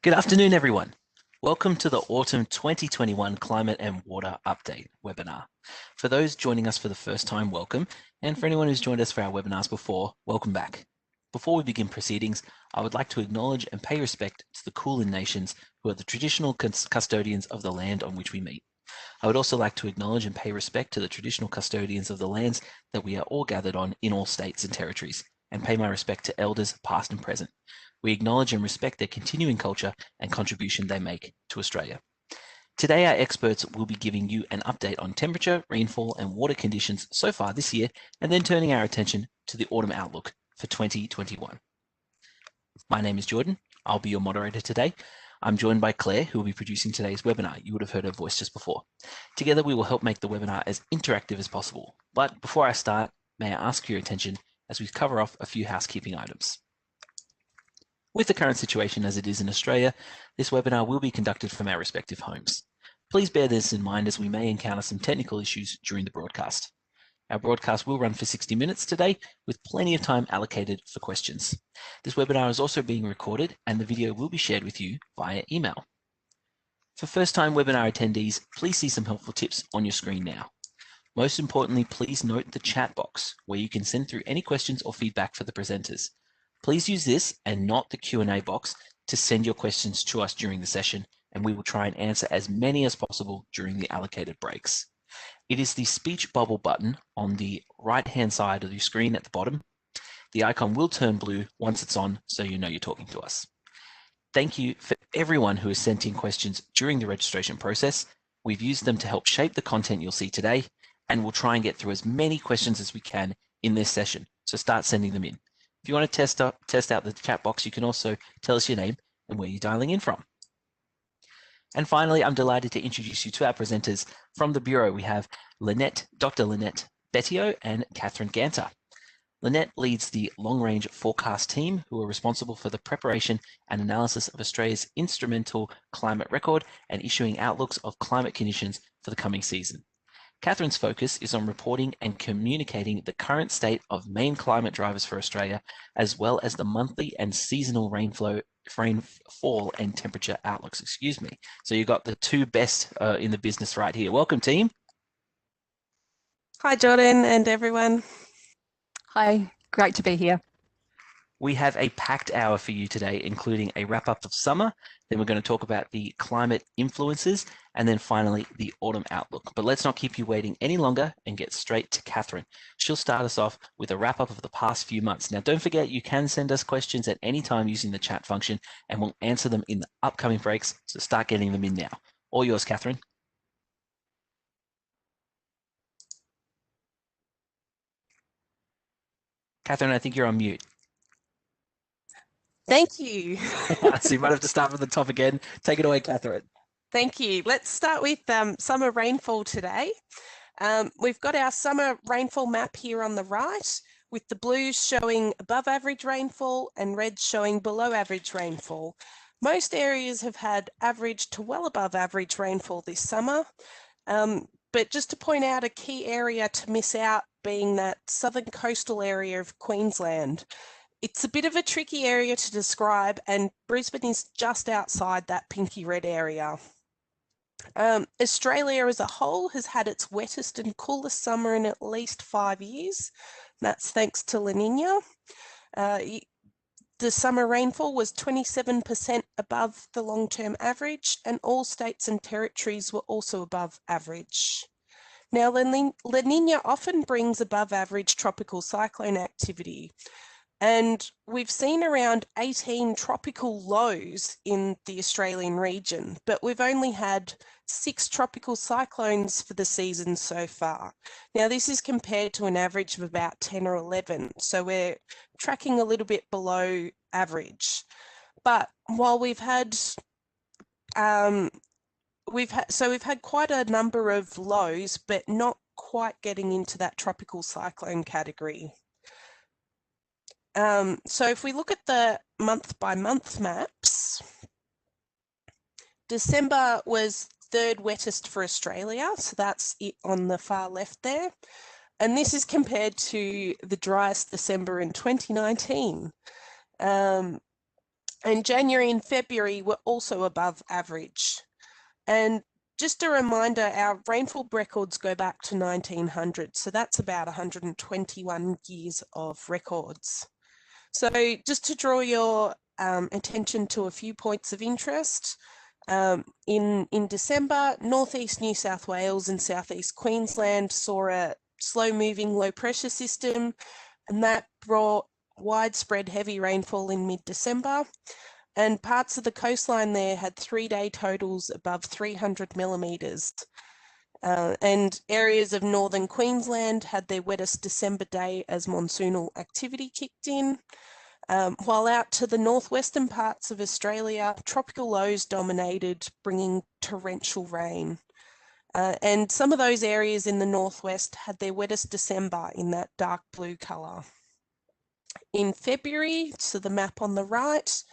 Good afternoon, everyone. Welcome to the Autumn 2021 Climate and Water Update webinar. For those joining us for the first time, welcome. And for anyone who's joined us for our webinars before, welcome back. Before we begin proceedings, I would like to acknowledge and pay respect to the Kulin Nations, who are the traditional custodians of the land on which we meet. I would also like to acknowledge and pay respect to the traditional custodians of the lands that we are all gathered on in all states and territories, and pay my respect to elders past and present. We acknowledge and respect their continuing culture and contribution they make to Australia. Today, our experts will be giving you an update on temperature, rainfall, and water conditions so far this year, and then turning our attention to the autumn outlook for 2021. My name is Jordan. I'll be your moderator today. I'm joined by Claire, who will be producing today's webinar. You would have heard her voice just before. Together, we will help make the webinar as interactive as possible. But before I start, may I ask for your attention as we cover off a few housekeeping items. With the current situation as it is in Australia, this webinar will be conducted from our respective homes. Please bear this in mind as we may encounter some technical issues during the broadcast. Our broadcast will run for 60 minutes today, with plenty of time allocated for questions. This webinar is also being recorded and the video will be shared with you via email. For first-time webinar attendees, please see some helpful tips on your screen now. Most importantly, please note the chat box where you can send through any questions or feedback for the presenters. Please use this and not the Q&A box to send your questions to us during the session, and we will try and answer as many as possible during the allocated breaks. It is the speech bubble button on the right-hand side of your screen at the bottom. The icon will turn blue once it's on, so you know you're talking to us. Thank you for everyone who has sent in questions during the registration process. We've used them to help shape the content you'll see today, and we'll try and get through as many questions as we can in this session, so start sending them in. If you want to test out the chat box, you can also tell us your name and where you're dialing in from. And finally, I'm delighted to introduce you to our presenters from the Bureau. We have Dr. Lynette Bettio and Catherine Ganter. Lynette leads the long-range forecast team who are responsible for the preparation and analysis of Australia's instrumental climate record and issuing outlooks of climate conditions for the coming season. Catherine's focus is on reporting and communicating the current state of main climate drivers for Australia, as well as the monthly and seasonal rainfall and temperature outlooks. So you've got the two best in the business right here. Welcome, team. Hi, Jordan and everyone. Hi, great to be here. We have a packed hour for you today, including a wrap-up of summer. Then we're going to talk about the climate influences, and then finally the autumn outlook. But let's not keep you waiting any longer and get straight to Catherine. She'll start us off with a wrap-up of the past few months. Now, don't forget, you can send us questions at any time using the chat function, and we'll answer them in the upcoming breaks, so start getting them in now. All yours, Catherine. Catherine, I think you're on mute. Thank you. So you might have to start from the top again. Take it away, Catherine. Thank you. Let's start with summer rainfall today. We've got our summer rainfall map here on the right, with the blues showing above average rainfall and reds showing below average rainfall. Most areas have had average to well above average rainfall this summer. But just to point out a key area to miss out being that southern coastal area of Queensland. It's a bit of a tricky area to describe, and Brisbane is just outside that pinky red area. Australia as a whole has had its wettest and coolest summer in at least 5 years. That's thanks to La Nina. The summer rainfall was 27% above the long-term average, and all states and territories were also above average. Now, La Nina often brings above average tropical cyclone activity. And we've seen around 18 tropical lows in the Australian region, but we've only had 6 tropical cyclones for the season so far. Now, this is compared to an average of about 10 or 11, so we're tracking a little bit below average. But while we've had quite a number of lows, but not quite getting into that tropical cyclone category. So if we look at the month-by-month maps, December was third wettest for Australia, so that's it on the far left there. And this is compared to the driest December in 2019. And January and February were also above average. And just a reminder, our rainfall records go back to 1900, so that's about 121 years of records. So just to draw your attention to a few points of interest, in December, northeast New South Wales and southeast Queensland saw a slow-moving low-pressure system, and that brought widespread heavy rainfall in mid-December. And parts of the coastline there had 3-day totals above 300 millimetres. And areas of northern Queensland had their wettest December day as monsoonal activity kicked in. While out to the northwestern parts of Australia, tropical lows dominated, bringing torrential rain. And some of those areas in the northwest had their wettest December in that dark blue colour. In February, so the map on the right,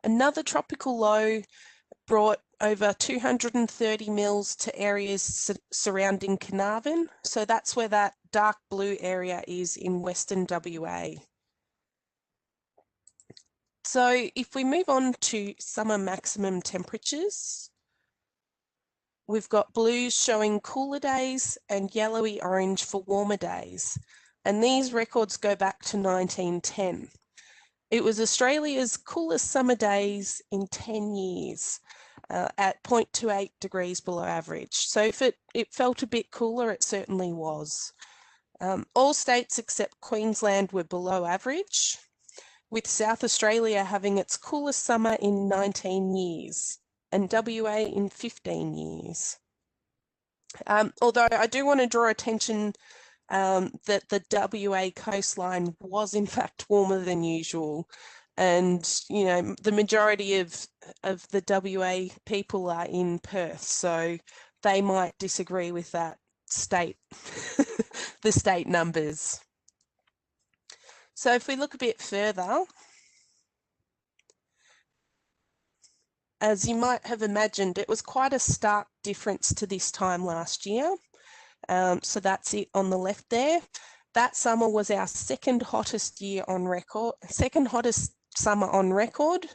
another tropical low brought over 230 mils to areas surrounding Carnarvon. So that's where that dark blue area is in Western WA. So if we move on to summer maximum temperatures, we've got blues showing cooler days and yellowy orange for warmer days. And these records go back to 1910. It was Australia's coolest summer days in 10 years at 0.28 degrees below average. So if it felt a bit cooler, it certainly was. All states except Queensland were below average, with South Australia having its coolest summer in 19 years and WA in 15 years. Although I do want to draw attention that the WA coastline was in fact warmer than usual, and you know the majority of the WA people are in Perth, so they might disagree with that state, the state numbers. So if we look a bit further, as you might have imagined, it was quite a stark difference to this time last year. So that's it on the left there. That summer was our second hottest year on record, second hottest summer on record.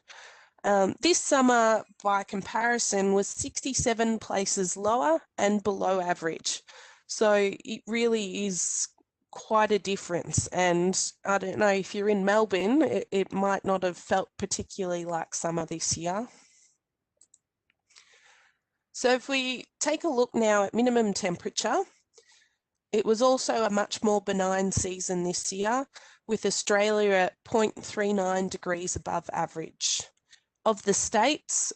This summer, by comparison, was 67 places lower and below average. So it really is quite a difference. And I don't know, if you're in Melbourne, it might not have felt particularly like summer this year. So if we take a look now at minimum temperature, it was also a much more benign season this year, with Australia at 0.39 degrees above average. Of the states,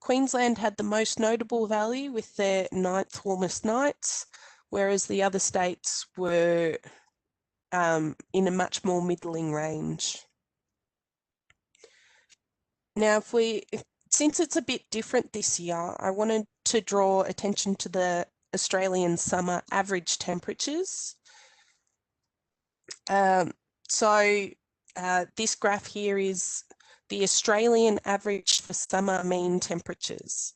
Queensland had the most notable value with their 9th warmest nights, whereas the other states were in a much more middling range. Now, since it's a bit different this year, I wanted to draw attention to the Australian summer average temperatures. This graph here is the Australian average for summer mean temperatures.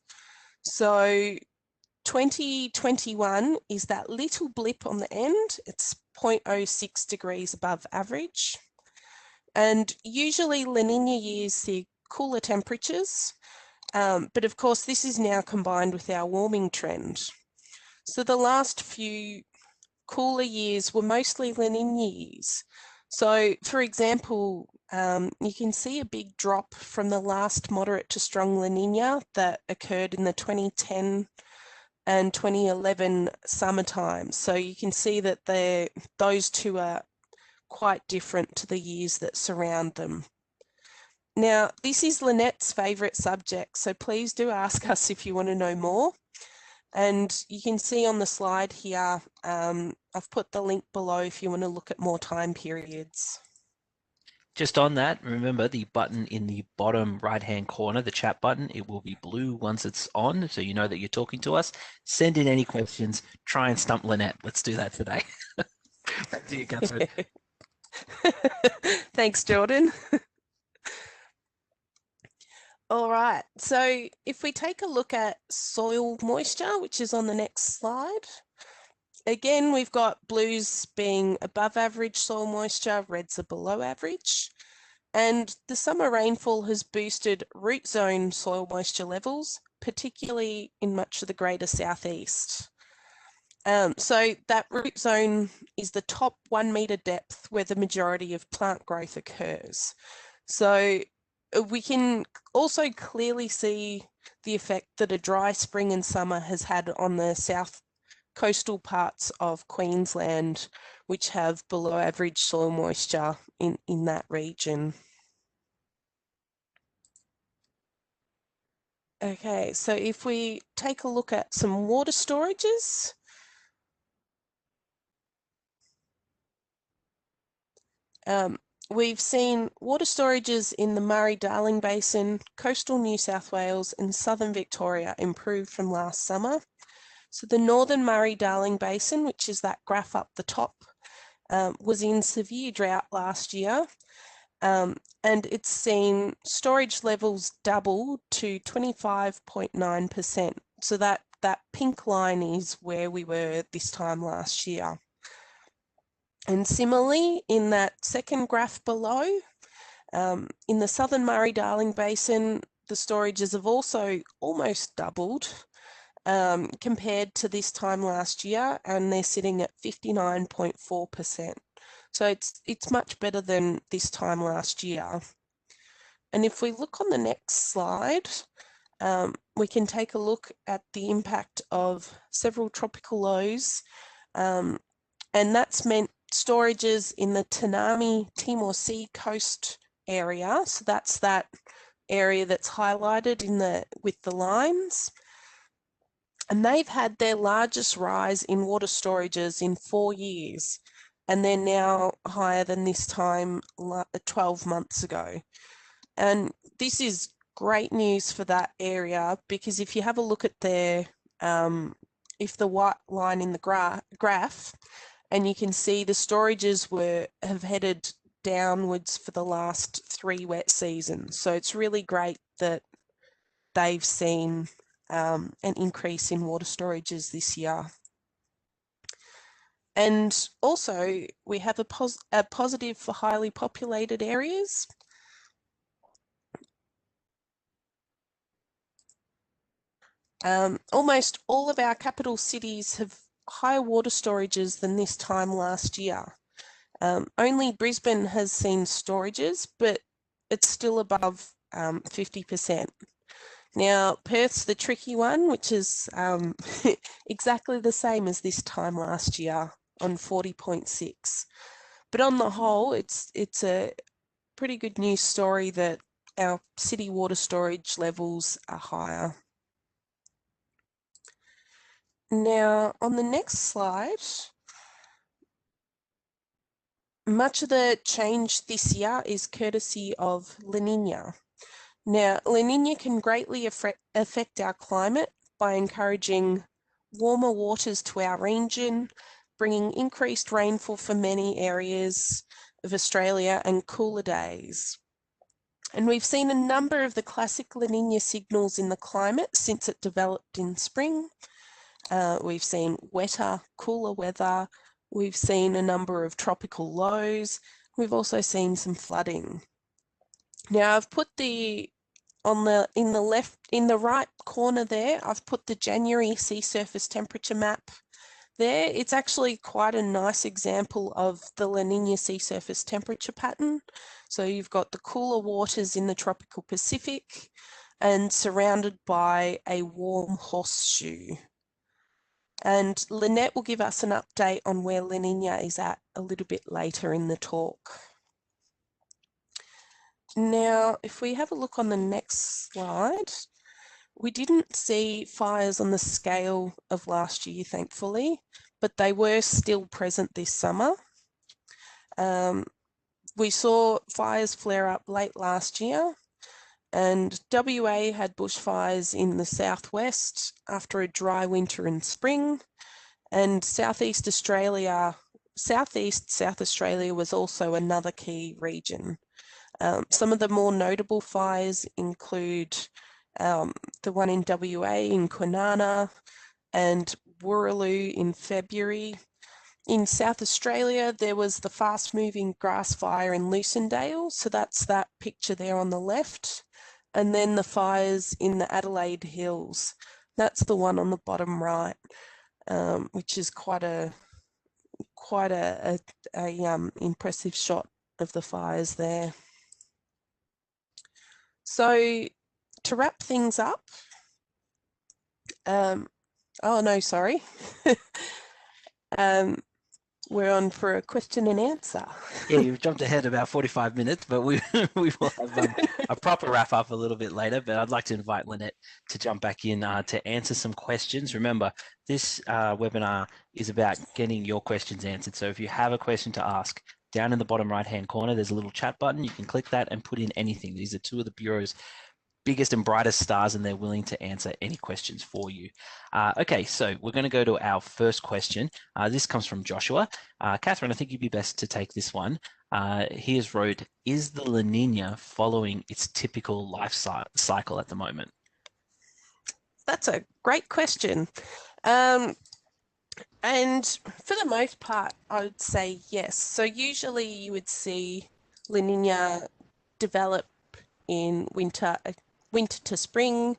So 2021 is that little blip on the end. It's 0.06 degrees above average. And usually La Nina years see cooler temperatures, but of course this is now combined with our warming trend. So the last few cooler years were mostly La Nina years. So for example, you can see a big drop from the last moderate to strong La Nina that occurred in the 2010 and 2011 summertime. So you can see that those two are quite different to the years that surround them. Now, this is Lynette's favourite subject, so please do ask us if you want to know more. And you can see on the slide here, I've put the link below if you want to look at more time periods. Just on that, remember the button in the bottom right-hand corner, the chat button, it will be blue once it's on, so you know that you're talking to us. Send in any questions, try and stump Lynette. Let's do that today. Back to you, Catherine. Thanks, Jordan. All right, so if we take a look at soil moisture, which is on the next slide, again, we've got blues being above average soil moisture, reds are below average. And the summer rainfall has boosted root zone soil moisture levels, particularly in much of the greater southeast. So that root zone is the top 1 metre depth where the majority of plant growth occurs. So we can also clearly see the effect that a dry spring and summer has had on the south coastal parts of Queensland, which have below average soil moisture in that region. Okay, so if we take a look at some water storages, we've seen water storages in the Murray-Darling Basin, coastal New South Wales and southern Victoria improve from last summer. So the northern Murray-Darling Basin, which is that graph up the top, was in severe drought last year, and it's seen storage levels double to 25.9%. So that pink line is where we were this time last year. And similarly, in that second graph below, in the southern Murray-Darling Basin, the storages have also almost doubled compared to this time last year, and they're sitting at 59.4%. So it's much better than this time last year. And if we look on the next slide, we can take a look at the impact of several tropical lows, and that's meant storages in the Tanami Timor Sea coast area. So that's that area that's highlighted with the lines. And they've had their largest rise in water storages in 4 years, and they're now higher than this time 12 months ago. And this is great news for that area, because if you have a look at their, if the white line in the graph, and you can see the storages have headed downwards for the last 3 wet seasons. So it's really great that they've seen an increase in water storages this year. And also we have a positive for highly populated areas. Almost all of our capital cities have higher water storages than this time last year. Only Brisbane has seen storages, but it's still above 50%. Now, Perth's the tricky one, which is exactly the same as this time last year on 40.6. But on the whole, it's a pretty good news story that our city water storage levels are higher. Now, on the next slide, much of the change this year is courtesy of La Nina. Now, La Nina can greatly affect our climate by encouraging warmer waters to our region, bringing increased rainfall for many areas of Australia and cooler days. And we've seen a number of the classic La Nina signals in the climate since it developed in spring. We've seen wetter, cooler weather. We've seen a number of tropical lows. We've also seen some flooding. Now I've put in the right corner there, I've put the January sea surface temperature map there. It's actually quite a nice example of the La Nina sea surface temperature pattern. So you've got the cooler waters in the tropical Pacific and surrounded by a warm horseshoe. And Lynette will give us an update on where La Nina is at a little bit later in the talk. Now, if we have a look on the next slide, we didn't see fires on the scale of last year, thankfully, but they were still present this summer. We saw fires flare up late last year, and WA had bushfires in the southwest after a dry winter and spring, and South Australia was also another key region. Some of the more notable fires include the one in WA in Kwinana and Wooroloo in February, In South Australia, there was the fast-moving grass fire in Lucindale, so that's that picture there on the left, and then the fires in the Adelaide Hills. That's the one on the bottom right, which is quite a impressive shot of the fires there. So to wrap things up, oh no, sorry. We're on for a question and answer. Yeah, you've jumped ahead about 45 minutes, but we will have a proper wrap up a little bit later. But I'd like to invite Lynette to jump back in to answer some questions. Remember, this webinar is about getting your questions answered. So if you have a question to ask, down in the bottom right-hand corner, there's a little chat button. You can click that and put in anything. These are two of the Bureau's biggest and brightest stars, and they're willing to answer any questions for you. Okay, so we're going to go to our first question. This comes from Joshua. Catherine, I think you'd be best to take this one. He has wrote, is the La Nina following its typical life cycle at the moment? That's a great question. And for the most part, I would say yes. So usually you would see La Nina develop in winter to spring,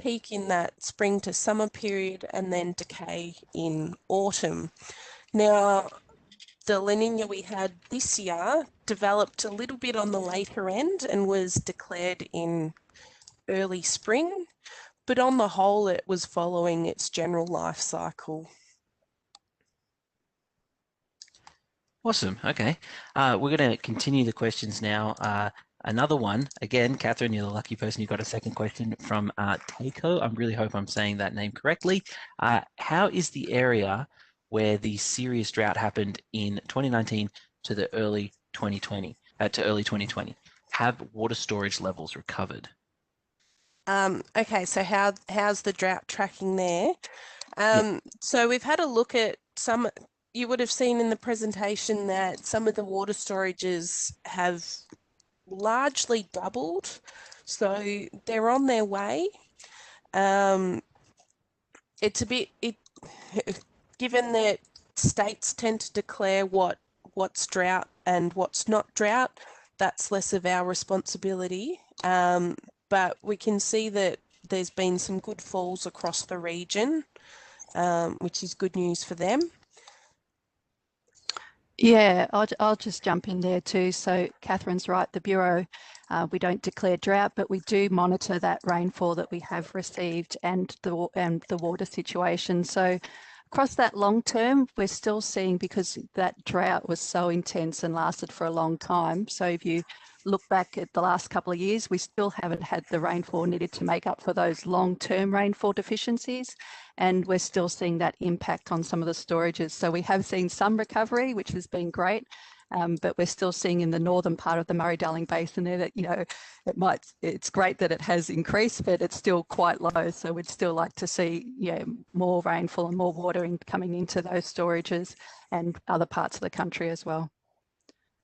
peak in that spring to summer period, and then decay in autumn. Now, the La Nina we had this year developed a little bit on the later end and was declared in early spring, but on the whole, it was following its general life cycle. Awesome. Okay. We're going to continue the questions now. Another one, again, Catherine, you're the lucky person. You got a second question from Takeo. I really hope I'm saying that name correctly. How is the area where the serious drought happened in 2019 to the early 2020, have water storage levels recovered? Okay, so how's the drought tracking there? So we've had a look at some. You would have seen in the presentation that some of the water storages have largely doubled, so they're on their way. It's a bit given that states tend to declare what's drought and what's not drought, that's less of our responsibility, but we can see that there's been some good falls across the region, which is good news for them. Yeah, I'll just jump in there too. So Catherine's right, the Bureau, we don't declare drought, but we do monitor that rainfall that we have received and the water situation. So across that long term, we're still seeing, because that drought was so intense and lasted for a long time. So if you look back at the last couple of years, we still haven't had the rainfall needed to make up for those long-term rainfall deficiencies. And we're still seeing that impact on some of the storages. So we have seen some recovery, which has been great, but we're still seeing in the northern part of the Murray-Darling Basin there that, you know, it's great that it has increased, but it's still quite low. So we'd still like to see, more rainfall and more water coming into those storages and other parts of the country as well.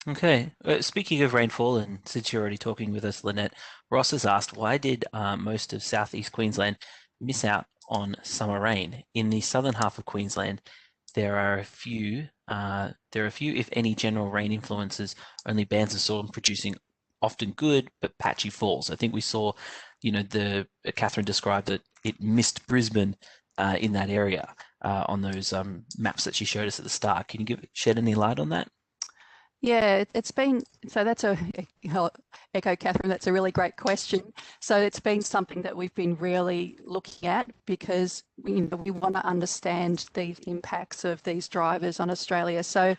Okay, speaking of rainfall, and since you're already talking with us, Lynette, Ross has asked, why did most of southeast Queensland miss out on summer rain? In the southern half of Queensland, there are a few, if any, general rain influences, only bands of storm producing often good but patchy falls. I think we saw, Catherine described that it missed Brisbane in that area on those maps that she showed us at the start. Can you shed any light on that? Yeah, it's been, so that's echo Catherine, that's a really great question. So it's been something that we've been really looking at, because we want to understand the impacts of these drivers on Australia. So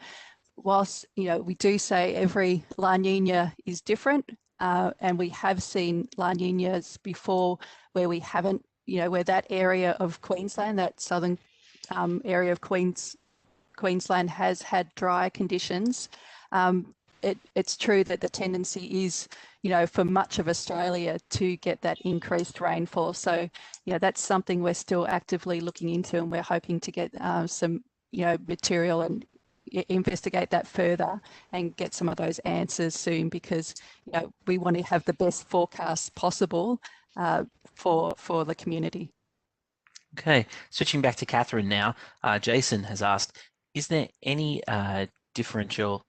whilst, we do say every La Nina is different, and we have seen La Ninas before where we haven't, where that area of Queensland, that southern area of Queensland has had dry conditions. It's true that the tendency is, for much of Australia to get that increased rainfall. So, that's something we're still actively looking into, and we're hoping to get some, material and investigate that further and get some of those answers soon, because, we want to have the best forecast possible for the community. Okay, switching back to Catherine now, Jason has asked, is there any differential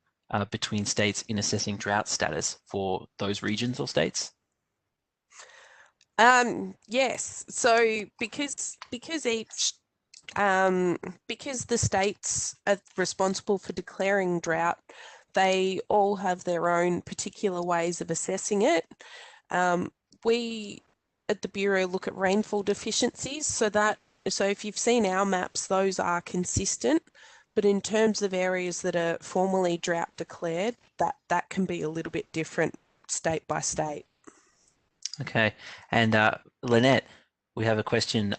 between states in assessing drought status for those regions or states? Yes. So because each because the states are responsible for declaring drought, they all have their own particular ways of assessing it. We at the Bureau look at rainfall deficiencies, so if you've seen our maps, those are consistent. But in terms of areas that are formally drought declared, that can be a little bit different state by state. Okay, and Lynette, we have a question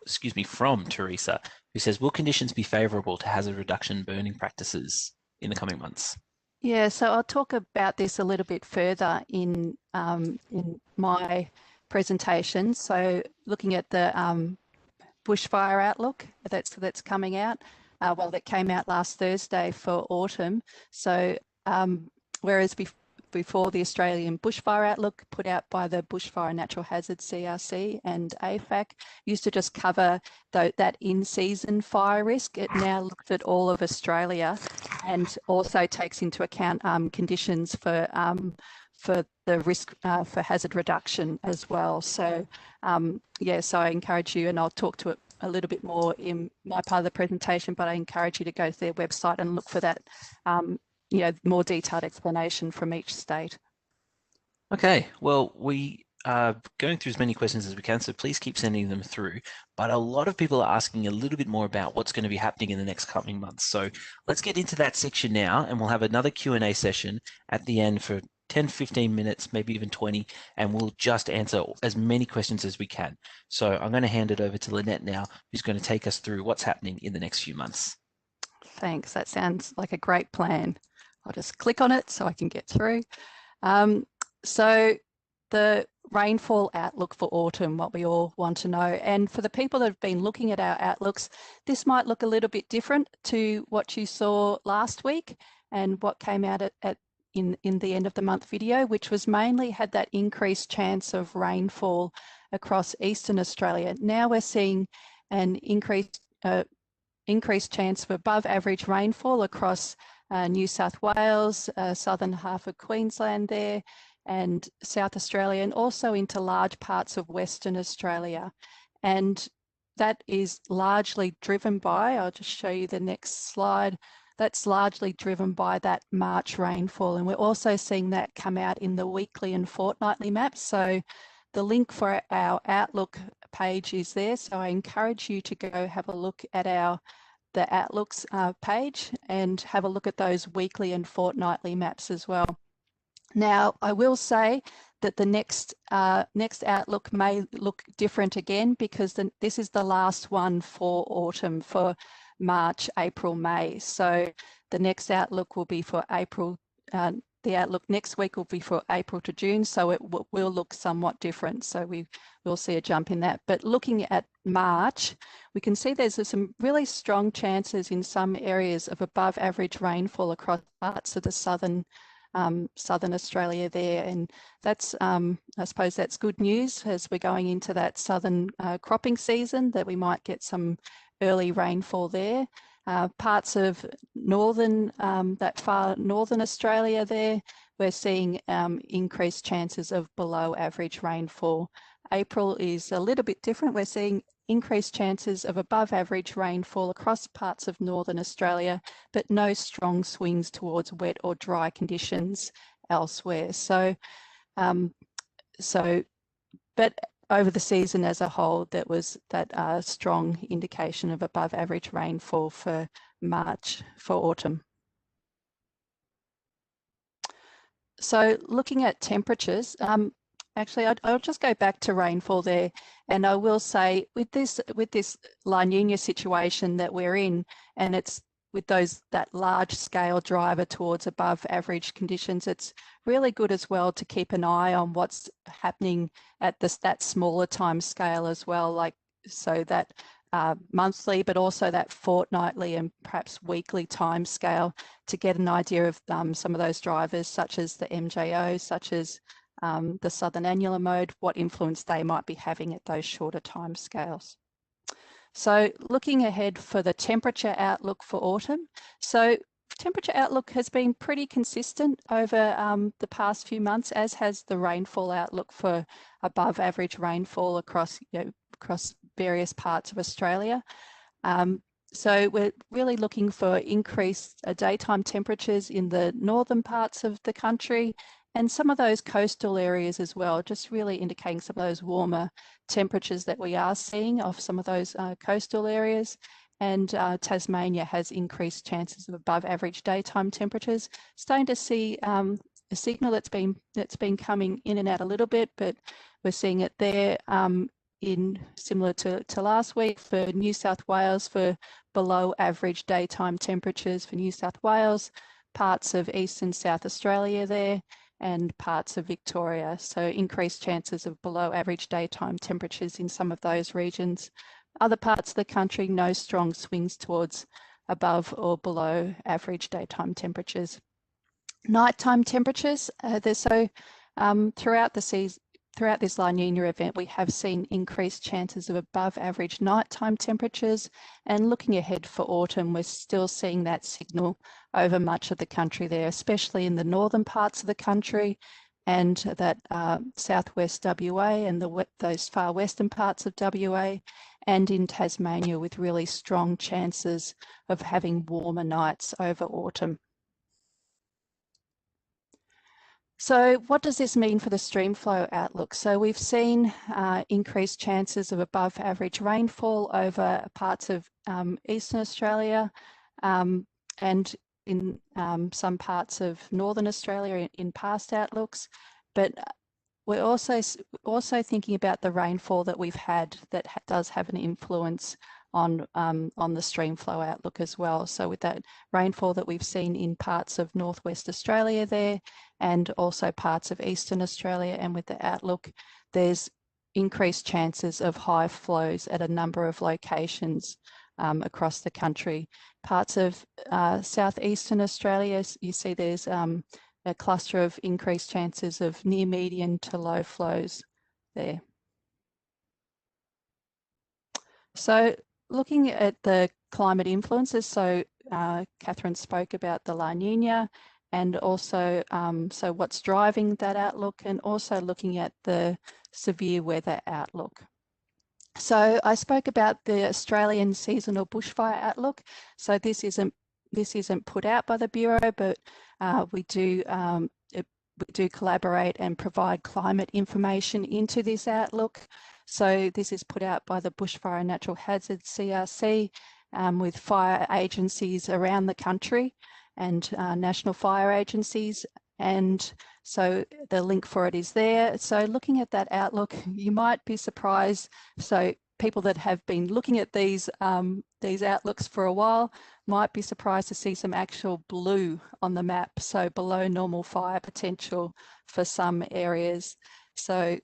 excuse me, from Teresa, who says, will conditions be favourable to hazard reduction burning practices in the coming months? Yeah, so I'll talk about this a little bit further in my presentation. So looking at the bushfire outlook that's coming out, well, that came out last Thursday for autumn. So whereas before the Australian Bushfire Outlook put out by the Bushfire Natural Hazards CRC and AFAC used to just cover that in-season fire risk. It now looks at all of Australia and also takes into account conditions for the risk for hazard reduction as well. So yeah, so I encourage you, and I'll talk to it a little bit more in my part of the presentation, but I encourage you to go to their website and look for that more detailed explanation from each state. Okay, well, we are going through as many questions as we can, so please keep sending them through. But a lot of people are asking a little bit more about what's going to be happening in the next coming months. So let's get into that section now, and we'll have another Q&A session at the end for 10, 15 minutes, maybe even 20, and we'll just answer as many questions as we can. So I'm going to hand it over to Lynette now, who's going to take us through what's happening in the next few months. Thanks, that sounds like a great plan. I'll just click on it so I can get through. So the rainfall outlook for autumn, what we all want to know. And for the people that have been looking at our outlooks, this might look a little bit different to what you saw last week and what came out in the end of the month video, which was mainly had that increased chance of rainfall across Eastern Australia. Now we're seeing an increased chance of above average rainfall across New South Wales, southern half of Queensland there, and South Australia, and also into large parts of Western Australia. And that is largely driven by, I'll just show you the next slide, that's largely driven by that March rainfall. And we're also seeing that come out in the weekly and fortnightly maps. So the link for our Outlook page is there. So I encourage you to go have a look at the Outlooks page and have a look at those weekly and fortnightly maps as well. Now, I will say that the next Outlook may look different again because this is the last one for autumn, for March, April, May. So the next Outlook will be for April. The Outlook next week will be for April to June, so it will look somewhat different. So we will see a jump in that. But looking at March, we can see there's some really strong chances in some areas of above average rainfall across parts of the southern Australia there. And that's, I suppose that's good news as we're going into that southern cropping season, that we might get some early rainfall there. Parts of that far northern Australia there, we're seeing increased chances of below average rainfall. April is a little bit different. We're seeing increased chances of above average rainfall across parts of northern Australia, but no strong swings towards wet or dry conditions elsewhere. But over the season as a whole, that was that strong indication of above average rainfall for March, for autumn. So looking at temperatures, actually, I'll just go back to rainfall there, and I will say with this La Nina situation that we're in, and it's with that large scale driver towards above average conditions, it's really good as well to keep an eye on what's happening at that smaller time scale as well, like so that monthly, but also that fortnightly and perhaps weekly time scale to get an idea of some of those drivers, such as the MJO, such as the southern annular mode, what influence they might be having at those shorter time scales. So looking ahead for the temperature outlook for autumn. So temperature outlook has been pretty consistent over the past few months, as has the rainfall outlook for above average rainfall across, across various parts of Australia. So we're really looking for increased daytime temperatures in the northern parts of the country and some of those coastal areas as well, just really indicating some of those warmer temperatures that we are seeing off some of those coastal areas. And Tasmania has increased chances of above average daytime temperatures. Starting to see a signal that's been coming in and out a little bit, but we're seeing it there in similar to last week for New South Wales, for below average daytime temperatures for New South Wales, parts of East and South Australia there, and parts of Victoria. So increased chances of below average daytime temperatures in some of those regions. Other parts of the country, no strong swings towards above or below average daytime temperatures. Nighttime temperatures, throughout the season, throughout this La Nina event, we have seen increased chances of above average nighttime temperatures, and looking ahead for autumn, we're still seeing that signal over much of the country there, especially in the northern parts of the country and that southwest WA and those far western parts of WA, and in Tasmania, with really strong chances of having warmer nights over autumn. So what does this mean for the streamflow outlook? So we've seen increased chances of above average rainfall over parts of Eastern Australia and in some parts of Northern Australia in past outlooks. But we're also thinking about the rainfall that we've had that does have an influence on the streamflow outlook as well. So with that rainfall that we've seen in parts of Northwest Australia there, and also parts of Eastern Australia, and with the outlook, there's increased chances of high flows at a number of locations across the country. Parts of southeastern Australia, you see there's a cluster of increased chances of near median to low flows there. So looking at the climate influences, so Catherine spoke about the La Nina, and also so what's driving that outlook, and also looking at the severe weather outlook. So I spoke about the Australian seasonal bushfire outlook. So this isn't put out by the Bureau, but we do collaborate and provide climate information into this outlook. So this is put out by the Bushfire and Natural Hazards CRC with fire agencies around the country and national fire agencies. And so the link for it is there. So looking at that outlook, you might be surprised. So people that have been looking at these outlooks for a while might be surprised to see some actual blue on the map. So below normal fire potential for some areas. So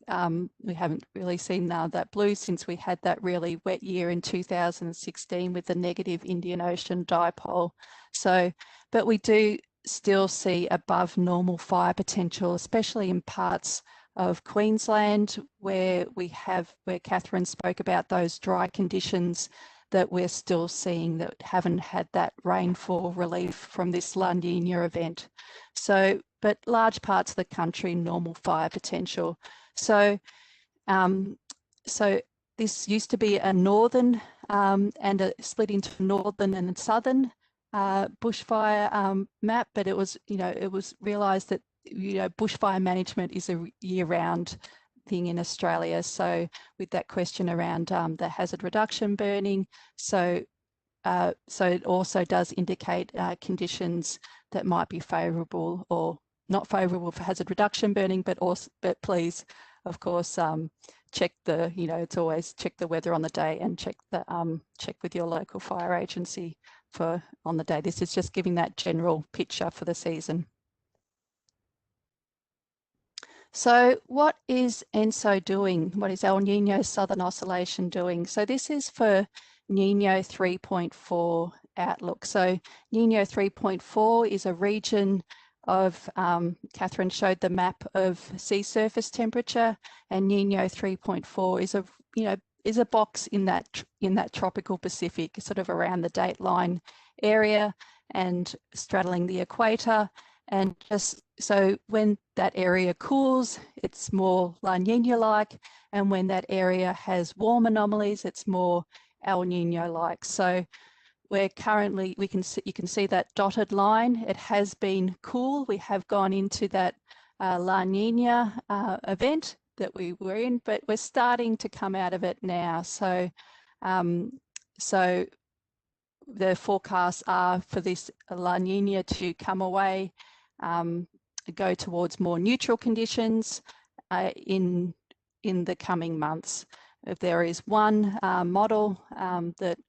we haven't really seen that blue since we had that really wet year in 2016 with the negative Indian Ocean dipole. So, but we do still see above normal fire potential, especially in parts of Queensland where Catherine spoke about those dry conditions that we're still seeing that haven't had that rainfall relief from this La Nina event. So, but large parts of the country, normal fire potential. So, so this used to be a northern and a split into northern and southern bushfire map, but it was, it was realised that, bushfire management is a year-round thing in Australia. So with that question around the hazard reduction burning, so it also does indicate conditions that might be favourable or not favourable for hazard reduction burning, but please, of course, check the, it's always check the weather on the day and check with your local fire agency on the day. This is just giving that general picture for the season. So what is ENSO doing? What is El Niño Southern Oscillation doing? So this is for Niño 3.4 outlook. So Niño 3.4 is a region of, Catherine showed the map of sea surface temperature, and Niño 3.4 is is a box in that tropical Pacific, sort of around the dateline area and straddling the equator. And just so when that area cools, it's more La Nina-like, and when that area has warm anomalies, it's more El Nino-like. So we're currently, you can see that dotted line. It has been cool. We have gone into that La Nina event that we were in, but we're starting to come out of it now. So, so the forecasts are for this La Nina to come away, go towards more neutral conditions in the coming months. If there is one model that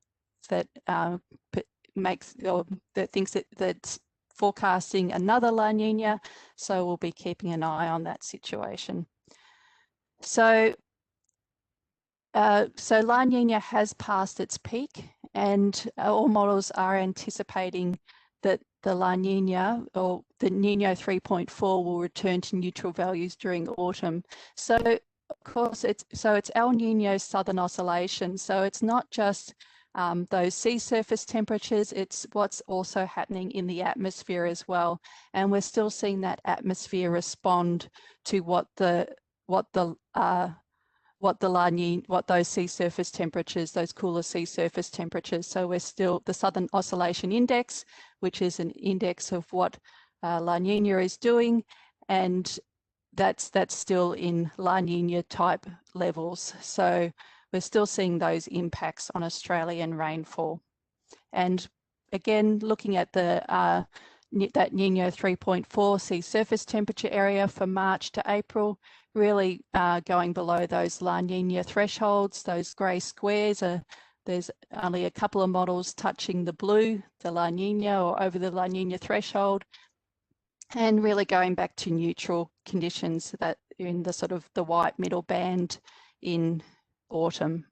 makes or that thinks that's forecasting another La Nina, so we'll be keeping an eye on that situation. So La Nina has passed its peak, and all models are anticipating that the La Nina, or the Nino 3.4, will return to neutral values during autumn. So of course it's El Nino southern oscillation. So it's not just those sea surface temperatures, it's what's also happening in the atmosphere as well. And we're still seeing that atmosphere respond to what those sea surface temperatures, those cooler sea surface temperatures. So we're still, the Southern Oscillation Index, which is an index of what La Nina is doing, and that's still in La Nina type levels. So we're still seeing those impacts on Australian rainfall. And again, looking at that Nino 3.4 sea surface temperature area for March to April, really going below those La Nina thresholds, those grey squares. There's only a couple of models touching the blue, the La Nina, or over the La Nina threshold, and really going back to neutral conditions that are in the sort of the white middle band in autumn.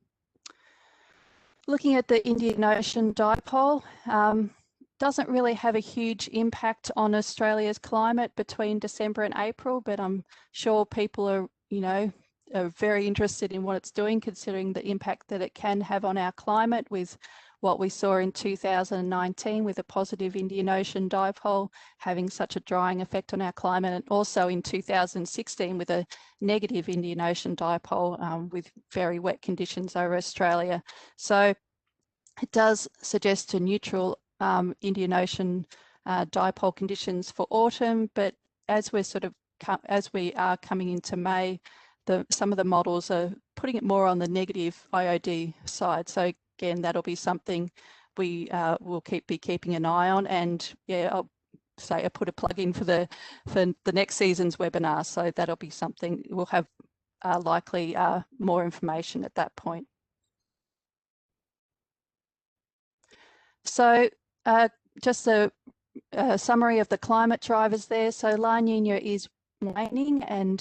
Looking at the Indian Ocean dipole, doesn't really have a huge impact on Australia's climate between December and April, but I'm sure people are, are very interested in what it's doing, considering the impact that it can have on our climate, with what we saw in 2019 with a positive Indian Ocean dipole having such a drying effect on our climate, and also in 2016 with a negative Indian Ocean dipole with very wet conditions over Australia. So it does suggest a neutral Indian Ocean dipole conditions for autumn, but as we are coming into May, some of the models are putting it more on the negative IOD side. So again, that'll be something we will be keeping an eye on. And yeah, I'll put a plug in for the next season's webinar. So that'll be something we'll have likely more information at that point. So just a summary of the climate drivers there. So La Nina is waning, and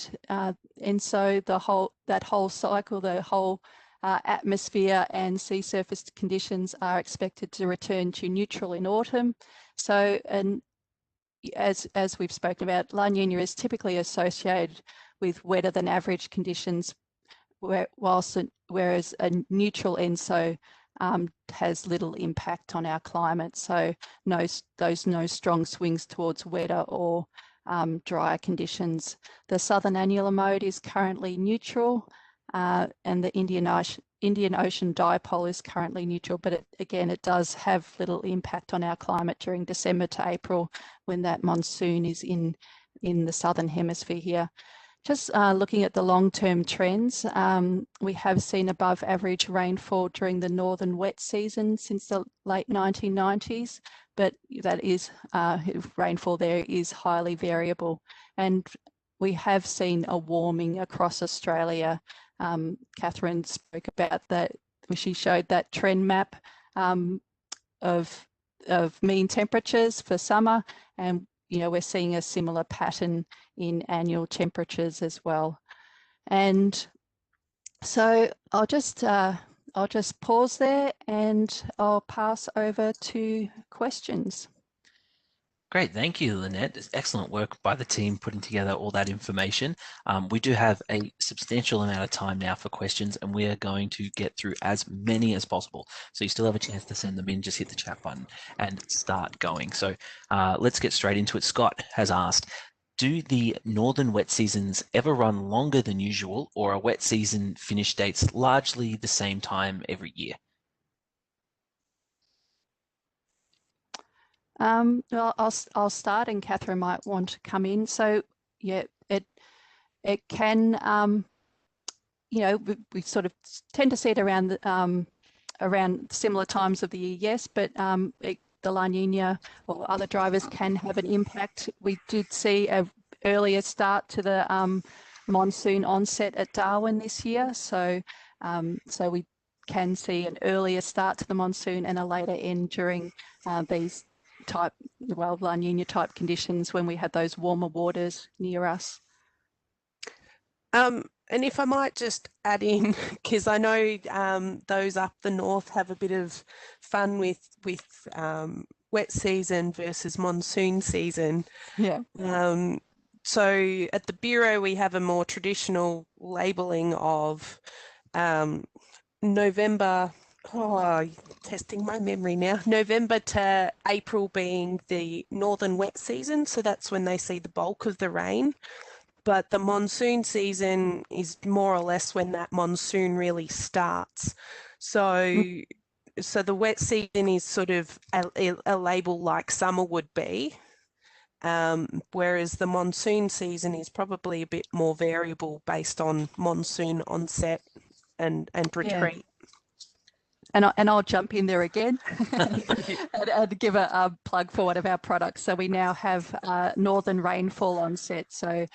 so that whole cycle, the whole atmosphere and sea surface conditions are expected to return to neutral in autumn. So, and as we've spoken about, La Nina is typically associated with wetter than average conditions, whereas a neutral ENSO has little impact on our climate. So no strong swings towards wetter or drier conditions. The southern annular mode is currently neutral, and the Indian Ocean dipole is currently neutral, but it does have little impact on our climate during December to April, when that monsoon is in the southern hemisphere here. Just looking at the long-term trends, we have seen above average rainfall during the northern wet season since the late 1990s, but that is rainfall there is highly variable, and we have seen a warming across Australia. Catherine spoke about that. She showed that trend map of mean temperatures for summer, and we're seeing a similar pattern in annual temperatures as well. And so I'll just pause there, and I'll pass over to questions. Great, thank you, Lynette. It's excellent work by the team putting together all that information. We do have a substantial amount of time now for questions, and we are going to get through as many as possible. So you still have a chance to send them in, just hit the chat button and start going. So let's get straight into it. Scott has asked, do the northern wet seasons ever run longer than usual, or are wet season finish dates largely the same time every year? Well, I'll start, and Catherine might want to come in. So yeah, it can, we sort of tend to see it around similar times of the year, yes, but the La Nina or other drivers can have an impact. We did see an earlier start to the monsoon onset at Darwin this year, so we can see an earlier start to the monsoon and a later end during these La Nina type conditions when we had those warmer waters near us. And if I might just add in, because I know those up the north have a bit of fun with wet season versus monsoon season. Yeah. So at the Bureau, we have a more traditional labelling of November, testing my memory now, November to April being the northern wet season. So that's when they see the bulk of the rain. But the monsoon season is more or less when that monsoon really starts. So the wet season is sort of a label like summer would be, whereas the monsoon season is probably a bit more variable based on monsoon onset and retreat. Yeah. And I'll jump in there again and give a plug for one of our products. So we now have northern rainfall onset. So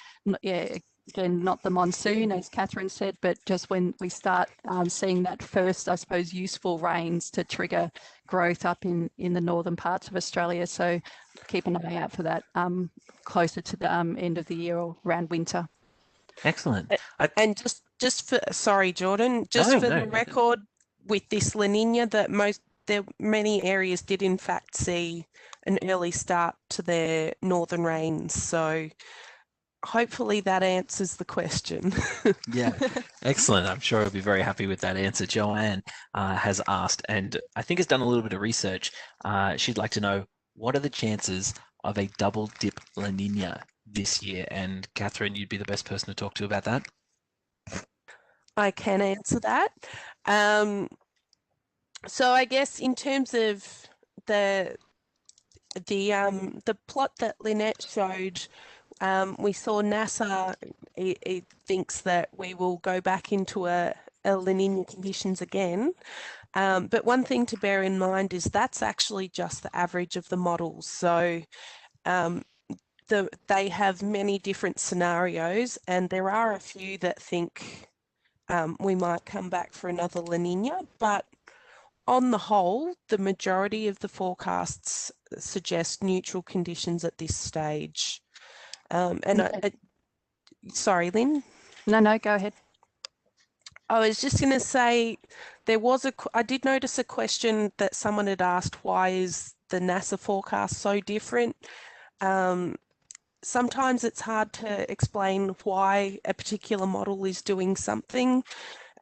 yeah, again, not the monsoon, as Catherine said, but just when we start seeing that first, I suppose, useful rains to trigger growth up in the northern parts of Australia. So keep an eye out for that closer to the end of the year or around winter. Excellent. And just for, sorry, Jordan, the record, with this La Nina, that many areas did in fact see an early start to their northern rains. So hopefully that answers the question. Yeah, excellent. I'm sure I'll be very happy with that answer. Joanne has asked, and I think has done a little bit of research. She'd like to know, what are the chances of a double dip La Nina this year? And Catherine, you'd be the best person to talk to about that. I can answer that. So I guess in terms of the plot that Lynette showed, we saw NASA. It thinks that we will go back into a La Nina conditions again. But one thing to bear in mind is that's actually just the average of the models. So they have many different scenarios, and there are a few that think we might come back for another La Nina, but on the whole, the majority of the forecasts suggest neutral conditions at this stage. Sorry, Lynn? No, go ahead. I was just going to say, I did notice a question that someone had asked, why is the NASA forecast so different? Sometimes it's hard to explain why a particular model is doing something.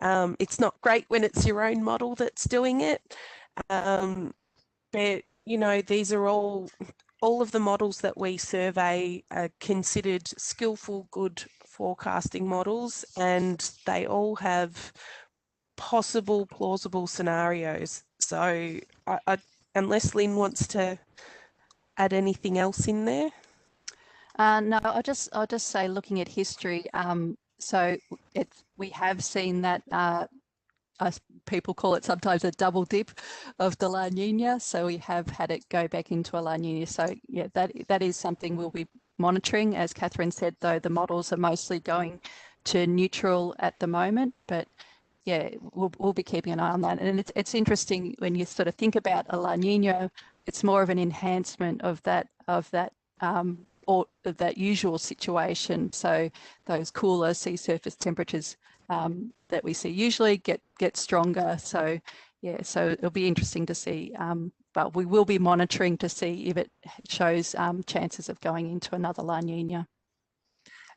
It's not great when it's your own model that's doing it. But, these are all of the models that we survey are considered skillful, good forecasting models, and they all have possible, plausible scenarios. So unless Lynn wants to add anything else in there. No, I'll just say, looking at history, so we have seen that people call it sometimes a double dip of the La Nina. So we have had it go back into a La Nina. So yeah, that is something we'll be monitoring. As Catherine said, though, the models are mostly going to neutral at the moment, but yeah, we'll be keeping an eye on that. And it's interesting when you sort of think about a La Nina, it's more of an enhancement of that or of that usual situation. So those cooler sea surface temperatures that we see usually get stronger. So yeah, so it'll be interesting to see but we will be monitoring to see if it shows chances of going into another La Nina.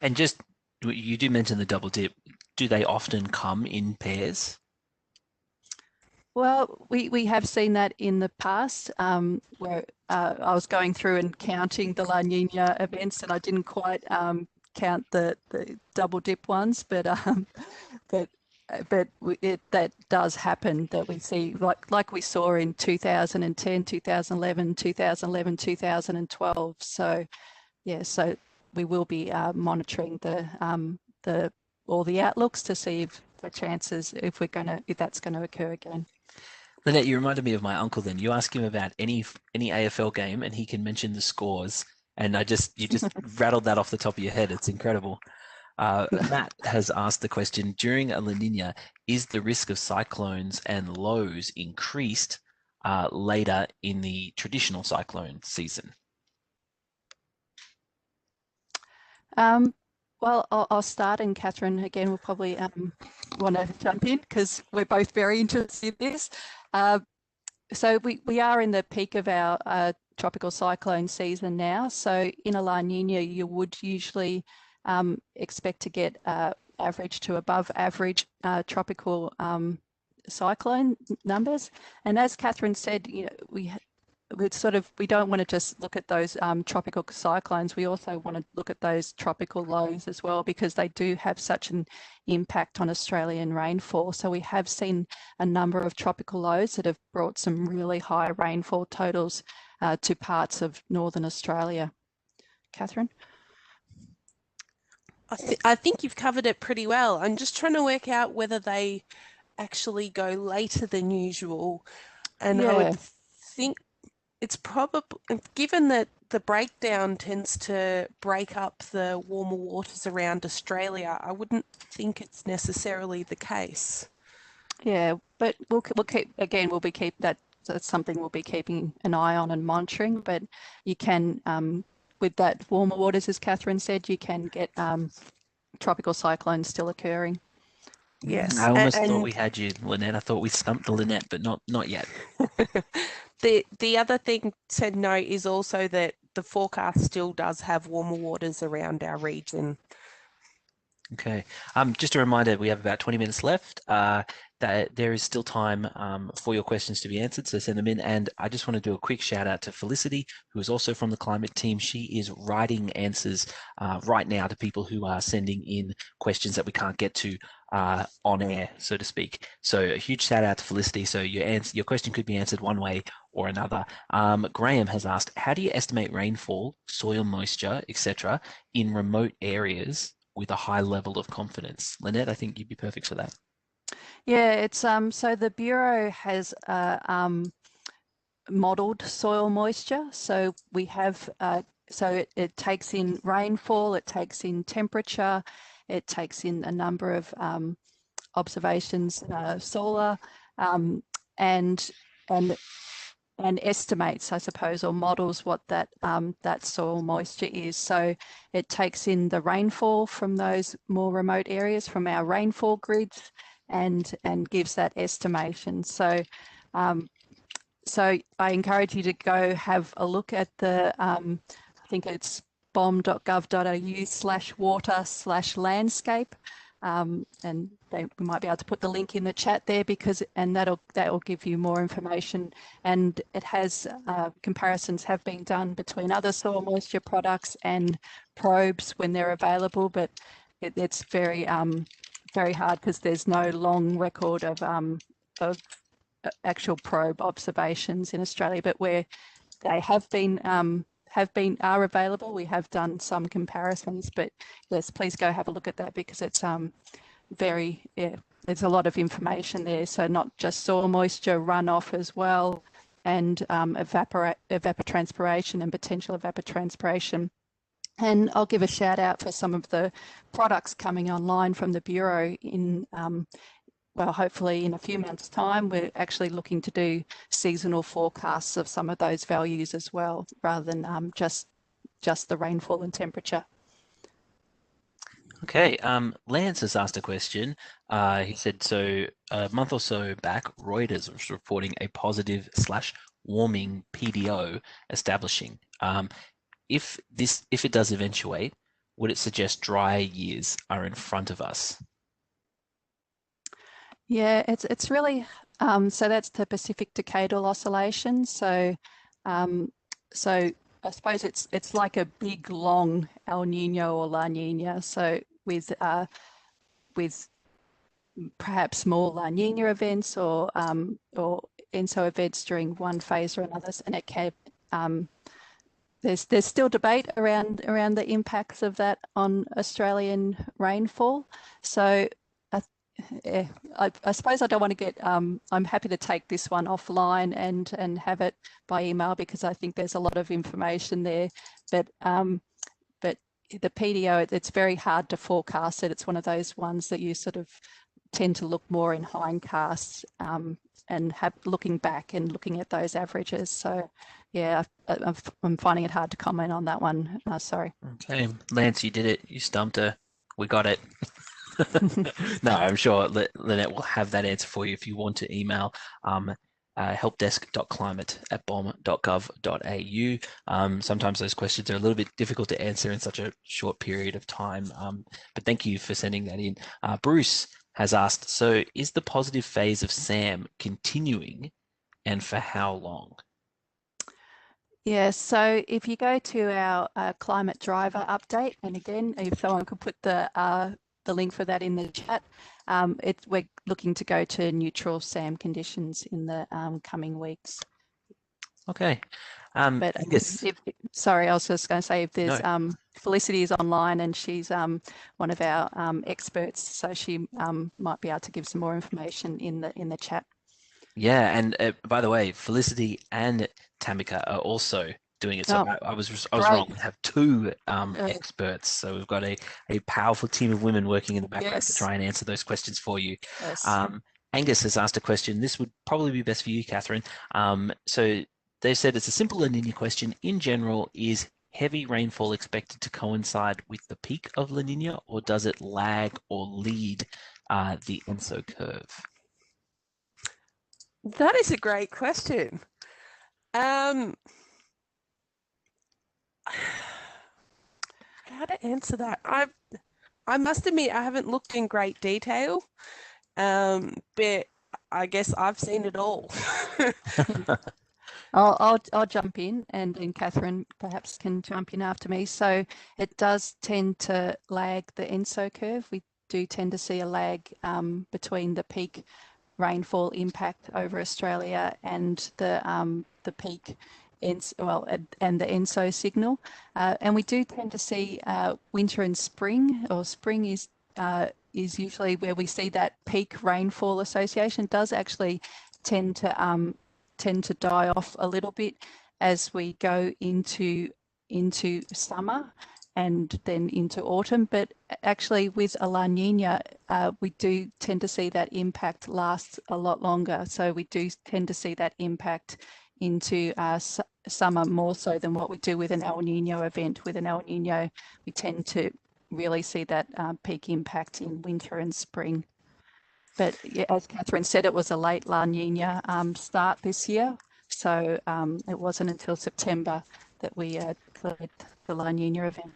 And just, you do mention the double dip. Do they often come in pairs? Well, we have seen that in the past, where I was going through and counting the La Nina events, and I didn't quite count the double dip ones, but that does happen, that we see, like we saw in 2010, 2011, 2012. So yeah, so we will be monitoring all the outlooks to see if the chances, if that's going to occur again. Lynette, you reminded me of my uncle then. You ask him about any AFL game and he can mention the scores. And you just rattled that off the top of your head. It's incredible. Matt has asked the question, during a La Nina, is the risk of cyclones and lows increased later in the traditional cyclone season? Well, I'll start, and Catherine, again, will probably want to jump in because we're both very interested in this. So we are in the peak of our tropical cyclone season now. So in a La Nina, you would usually expect to get average to above average tropical cyclone numbers. And as Catherine said, you know, we don't want to just look at those tropical cyclones. We also want to look at those tropical lows as well, because they do have such an impact on Australian rainfall. So we have seen a number of tropical lows that have brought some really high rainfall totals to parts of Northern Australia. Catherine? I think you've covered it pretty well. I'm just trying to work out whether they actually go later than usual. And I would think it's probably, given that the breakdown tends to break up the warmer waters around Australia, I wouldn't think it's necessarily the case. Yeah, but we'll keep that. That's something we'll be keeping an eye on and monitoring. But you can, with that warmer waters, as Catherine said, you can get tropical cyclones still occurring. Yes, I almost thought we had you, Lynette. I thought we stumped the Lynette, but not yet. The other thing to note is also that the forecast still does have warmer waters around our region. Okay. Just a reminder, we have about 20 minutes left. That there is still time for your questions to be answered, so send them in. And I just want to do a quick shout out to Felicity, who is also from the climate team. She is writing answers right now to people who are sending in questions that we can't get to on air, so to speak. So a huge shout out to Felicity. So your question could be answered one way or another. Graham has asked, how do you estimate rainfall, soil moisture, etc., in remote areas with a high level of confidence? Lynette, I think you'd be perfect for that. Yeah, it's so the Bureau has modelled soil moisture. So we have it takes in rainfall, it takes in temperature, it takes in a number of observations, solar, and estimates, I suppose, or models what that that soil moisture is. So it takes in the rainfall from those more remote areas, from our rainfall grids, and gives that estimation. So so I encourage you to go have a look at the I think it's bom.gov.au/water/landscape, and we might be able to put the link in the chat there, because that will give you more information. And it has comparisons have been done between other soil moisture products and probes when they're available, but it's very very hard because there's no long record of actual probe observations in Australia. But where they are available, we have done some comparisons. But yes, please go have a look at that, because it's there's a lot of information there. So not just soil moisture, runoff as well, and evapotranspiration and potential evapotranspiration. And I'll give a shout out for some of the products coming online from the Bureau in, well, hopefully in a few months' time. We're actually looking to do seasonal forecasts of some of those values as well, rather than just the rainfall and temperature. Okay, Lance has asked a question. He said, so a month or so back, Reuters was reporting a positive / warming PDO establishing. If it does eventuate, would it suggest drier years are in front of us? Yeah, it's really so that's the Pacific Decadal Oscillation. So so I suppose it's like a big long El Nino or La Nina. So with perhaps more La Nina events or ENSO events during one phase or another, and it can there's still debate around the impacts of that on Australian rainfall. So I suppose I don't want to get, I'm happy to take this one offline and have it by email, because I think there's a lot of information there. But the PDO, it's very hard to forecast it. It's one of those ones that you sort of tend to look more in hindcasts and looking back and looking at those averages. So yeah, I'm finding it hard to comment on that one. Sorry. Okay, Lance, you did it. You stumped her. We got it. No, I'm sure Lynette will have that answer for you if you want to email helpdesk.climate@bom.gov.au. Sometimes those questions are a little bit difficult to answer in such a short period of time, but thank you for sending that in. Bruce has asked, so is the positive phase of SAM continuing, and for how long? Yeah, so if you go to our climate driver update, and again, if someone could put the link for that in the chat, we're looking to go to neutral SAM conditions in the coming weeks. Okay. But sorry, I was just going to say, if there's Felicity is online and she's one of our experts, so she might be able to give some more information in the chat. Yeah, and by the way, Felicity and Tamika are also doing it. So I was wrong. We have two experts. So we've got a powerful team of women working in the background to try and answer those questions for you. Yes. Angus has asked a question. This would probably be best for you, Catherine. So they said it's a simple La Nina question. In general, is heavy rainfall expected to coincide with the peak of La Nina, or does it lag or lead the ENSO curve? That is a great question. How to answer that? I must admit I haven't looked in great detail, but I guess I've seen it all. I'll jump in, and then Catherine perhaps can jump in after me. So it does tend to lag the ENSO curve. We do tend to see a lag between the peak rainfall impact over Australia and the peak and the ENSO signal, and we do tend to see winter and spring, or spring is usually where we see that peak rainfall association. It does actually tend to die off a little bit as we go into summer and then into autumn. But actually with a La Nina, we do tend to see that impact lasts a lot longer. So we do tend to see that impact into summer more so than what we do with an El Nino event. With an El Nino, we tend to really see that peak impact in winter and spring. But yeah, as Catherine said, it was a late La Nina start this year. So it wasn't until September that we declared the La Nina event.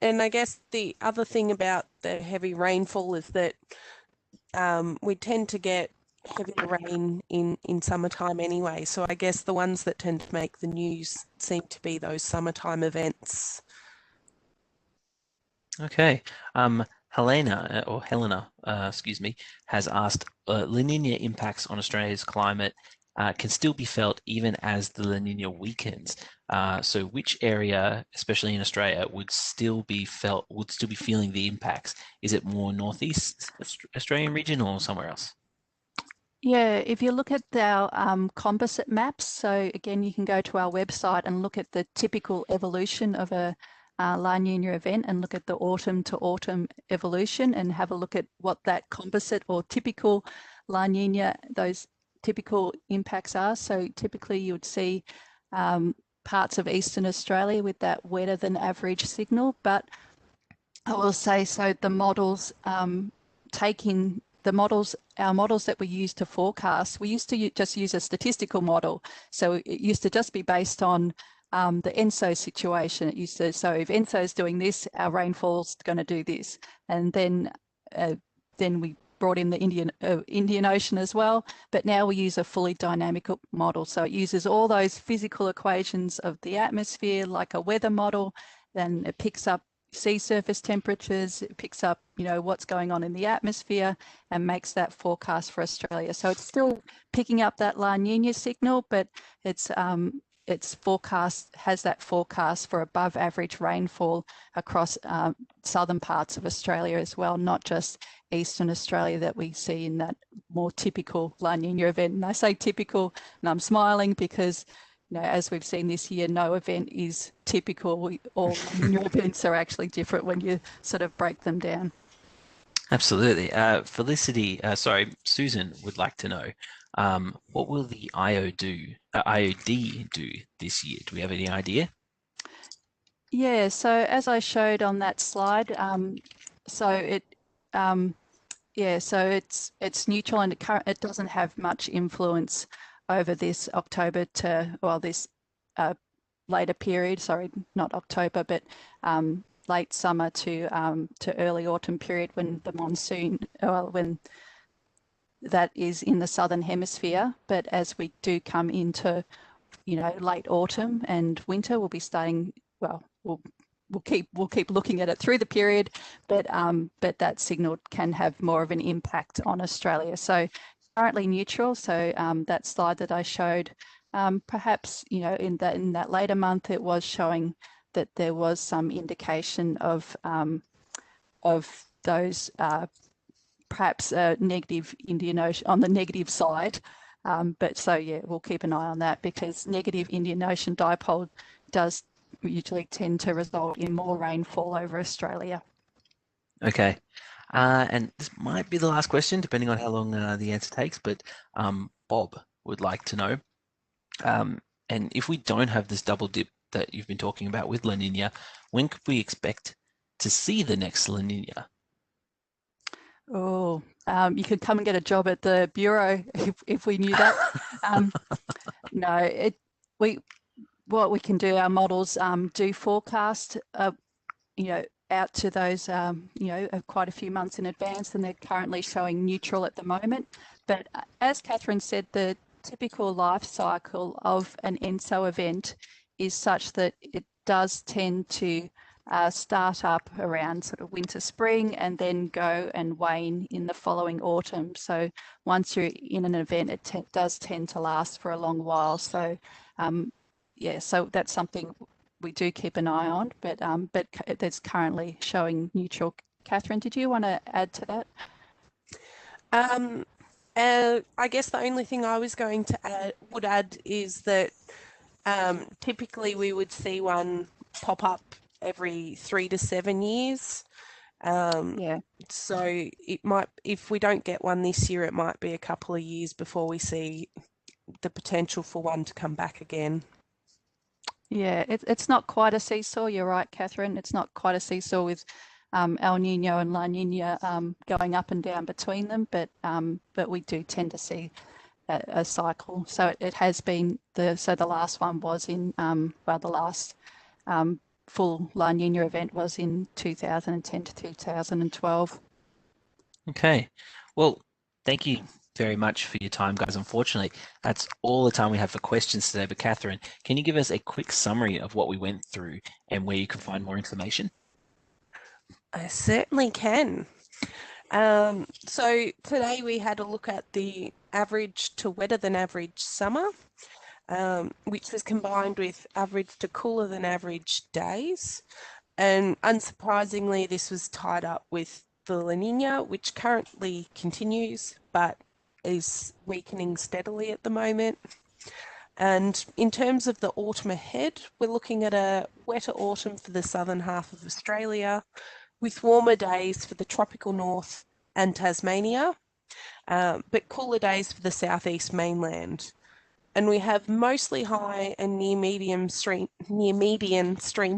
And I guess the other thing about the heavy rainfall is that we tend to get heavy rain in summertime anyway. So I guess the ones that tend to make the news seem to be those summertime events. Okay. Helena, excuse me, has asked, La Nina impacts on Australia's climate can still be felt even as the La Nina weakens. So which area, especially in Australia, would still be feeling the impacts? Is it more northeast Australian region or somewhere else? Yeah, if you look at our composite maps, so again, you can go to our website and look at the typical evolution of a La Nina event and look at the autumn to autumn evolution and have a look at what that composite or typical La Nina, those typical impacts are. So typically you would see parts of Eastern Australia with that wetter than average signal. But I will say, so the models take in our models that we use to forecast, we used to just use a statistical model. So it used to just be based on the ENSO situation. It used to, so if ENSO is doing this, our rainfall's going to do this. And then we brought in the Indian Ocean as well, but now we use a fully dynamic model. So it uses all those physical equations of the atmosphere, like a weather model. Then it picks up sea surface temperatures, it picks up, what's going on in the atmosphere and makes that forecast for Australia. So it's still picking up that La Nina signal, but it's has that forecast for above average rainfall across southern parts of Australia as well, not just eastern Australia that we see in that more typical La Nina event. And I say typical, and I'm smiling because, as we've seen this year, no event is typical. All La Nina events are actually different when you sort of break them down. Absolutely. Susan would like to know, what will the IOD do this year? Do we have any idea? Yeah, so as I showed on that slide, it's neutral and it doesn't have much influence over this October to, this later period, sorry, not October, but late summer to early autumn period when the monsoon, when that is in the southern hemisphere. But as we do come into, late autumn and winter, we'll be starting, we'll keep looking at it through the period, but that signal can have more of an impact on Australia. So currently neutral. So that slide that I showed, perhaps, in that later month, it was showing that there was some indication of those perhaps negative Indian Ocean on the negative side. We'll keep an eye on that because negative Indian Ocean dipole does usually tend to result in more rainfall over Australia. Okay. And this might be the last question, depending on how long the answer takes, but Bob would like to know, and if we don't have this double dip that you've been talking about with La Nina, when could we expect to see the next La Nina? Oh, you could come and get a job at the Bureau if we knew that. No, what we can do, our models do forecast, out to those, quite a few months in advance, and they're currently showing neutral at the moment. But as Catherine said, the typical life cycle of an ENSO event is such that it does tend to start up around sort of winter, spring, and then go and wane in the following autumn. So once you're in an event, it does tend to last for a long while. So so that's something we do keep an eye on, but that's currently showing neutral. Catherine, did you want to add to that? I guess the only thing I was going to add is that typically we would see one pop up every 3 to 7 years. So it might, if we don't get one this year, it might be a couple of years before we see the potential for one to come back again. Yeah, it's not quite a seesaw. You're right, Catherine. It's not quite a seesaw with El Nino and La Nina going up and down between them, but we do tend to see a cycle. So it has been the last one was in the last full La Nina event was in 2010 to 2012. Okay, well, thank you very much for your time, guys. Unfortunately, that's all the time we have for questions today. But Catherine, can you give us a quick summary of what we went through and where you can find more information? I certainly can. So today we had a look at the average to wetter than average summer, which was combined with average to cooler than average days. And unsurprisingly, this was tied up with the La Nina, which currently continues, but is weakening steadily at the moment. And in terms of the autumn ahead, we're looking at a wetter autumn for the southern half of Australia, with warmer days for the tropical north and Tasmania, but cooler days for the southeast mainland. And we have mostly high and near median stream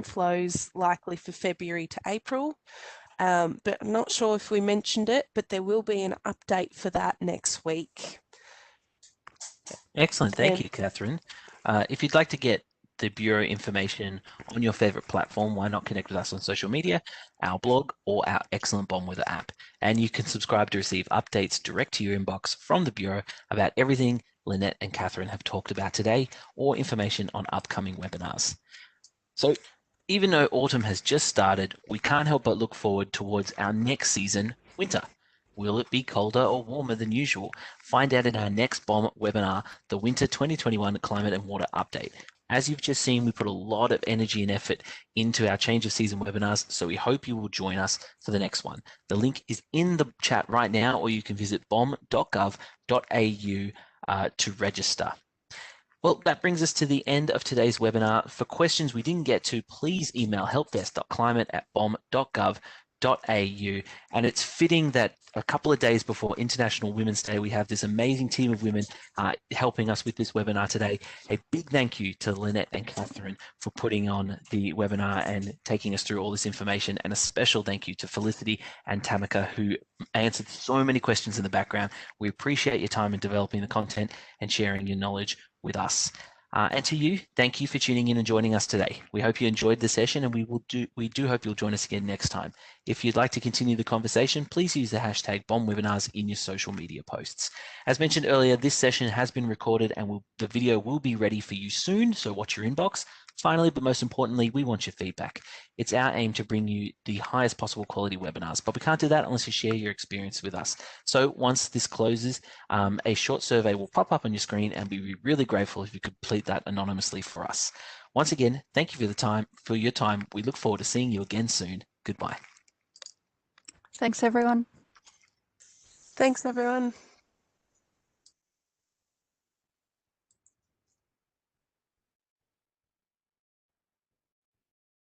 flows likely for February to April, but I'm not sure if we mentioned it, but there will be an update for that next week. Excellent. Thank And- you, Catherine. If you'd like to get the Bureau information on your favorite platform, why not connect with us on social media, our blog, or our excellent Bomb Weather app. And you can subscribe to receive updates direct to your inbox from the Bureau about everything Lynette and Catherine have talked about today, or information on upcoming webinars. So even though autumn has just started, we can't help but look forward towards our next season, winter. Will it be colder or warmer than usual? Find out in our next BOM webinar, the Winter 2021 Climate and Water Update. As you've just seen, we put a lot of energy and effort into our change of season webinars, so we hope you will join us for the next one. The link is in the chat right now, or you can visit bom.gov.au to register. Well, that brings us to the end of today's webinar. For questions we didn't get to, please email helpdesk.climate@bom.gov.au. And it's fitting that a couple of days before International Women's Day, we have this amazing team of women helping us with this webinar today. A big thank you to Lynette and Catherine for putting on the webinar and taking us through all this information. And a special thank you to Felicity and Tamika, who answered so many questions in the background. We appreciate your time in developing the content and sharing your knowledge with us. And to you, thank you for tuning in and joining us today. We hope you enjoyed the session, and we do hope you'll join us again next time. If you'd like to continue the conversation, please use the hashtag BOMWebinars in your social media posts. As mentioned earlier, this session has been recorded and the video will be ready for you soon, so watch your inbox. Finally, but most importantly, we want your feedback. It's our aim to bring you the highest possible quality webinars, but we can't do that unless you share your experience with us. So once this closes, a short survey will pop up on your screen, and we'd be really grateful if you could complete that anonymously for us. Once again, thank you for your time. We look forward to seeing you again soon. Goodbye. Thanks, everyone. Thanks, everyone.